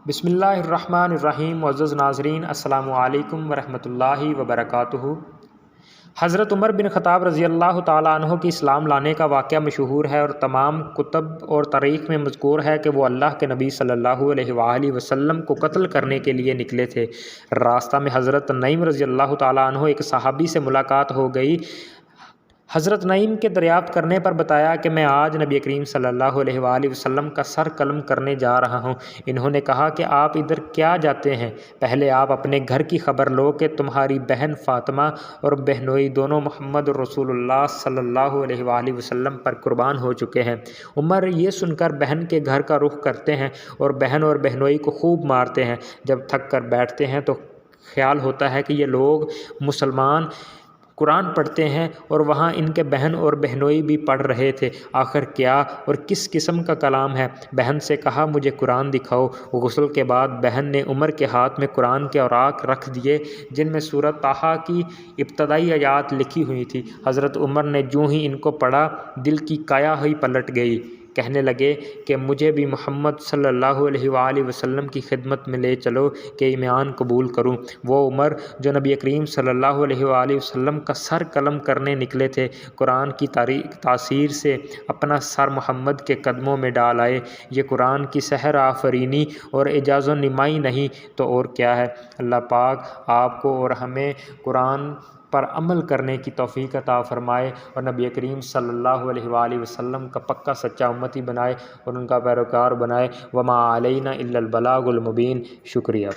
بسم اللہ الرحمن الرحیم۔ معزز ناظرین، السلام علیکم ورحمۃ اللہ وبرکاتہ۔ حضرت عمر بن خطاب رضی اللہ تعالیٰ عنہ کی اسلام لانے کا واقعہ مشہور ہے اور تمام کتب اور تاریخ میں مذکور ہے کہ وہ اللہ کے نبی صلی اللہ علیہ وآلہ وسلم کو قتل کرنے کے لیے نکلے تھے۔ راستہ میں حضرت نعیم رضی اللہ تعالیٰ عنہ ایک صحابی سے ملاقات ہو گئی۔ حضرت نعیم کے دریافت کرنے پر بتایا کہ میں آج نبی کریم صلی اللہ علیہ وآلہ وسلم کا سر قلم کرنے جا رہا ہوں۔ انہوں نے کہا کہ آپ ادھر کیا جاتے ہیں؟ پہلے آپ اپنے گھر کی خبر لو کہ تمہاری بہن فاطمہ اور بہنوئی دونوں محمد رسول اللہ صلی اللہ علیہ وآلہ وسلم پر قربان ہو چکے ہیں۔ عمر یہ سن کر بہن کے گھر کا رخ کرتے ہیں اور بہن اور بہنوئی کو خوب مارتے ہیں۔ جب تھک کر بیٹھتے ہیں تو خیال ہوتا ہے کہ یہ لوگ مسلمان قرآن پڑھتے ہیں اور وہاں ان کے بہن اور بہنوئی بھی پڑھ رہے تھے۔ آخر کیا اور کس قسم کا کلام ہے؟ بہن سے کہا مجھے قرآن دکھاؤ۔ غسل کے بعد بہن نے عمر کے ہاتھ میں قرآن کے اوراق رکھ دیے جن میں سورۃ طٰہٰ کی ابتدائی آیات لکھی ہوئی تھی۔ حضرت عمر نے جوں ہی ان کو پڑھا، دل کی کایا ہی پلٹ گئی۔ کہنے لگے کہ مجھے بھی محمد صلی اللہ علیہ وآلہ وسلم کی خدمت میں لے چلو کہ ایمان قبول کروں۔ وہ عمر جو نبی کریم صلی اللہ علیہ وآلہ وسلم کا سر قلم کرنے نکلے تھے، قرآن کی تاثیر سے اپنا سر محمد کے قدموں میں ڈال آئے۔ یہ قرآن کی سحر آفرینی اور اعجاز و نمائی نہیں تو اور کیا ہے۔ اللہ پاک آپ کو اور ہمیں قرآن پر عمل کرنے کی توفیق عطا فرمائے اور نبی کریم صلی اللہ علیہ وآلہ وسلم کا پکا سچا امتی بنائے اور ان کا پیروکار بنائے۔ وما علینا الا البلاغ المبین۔ شکریہ۔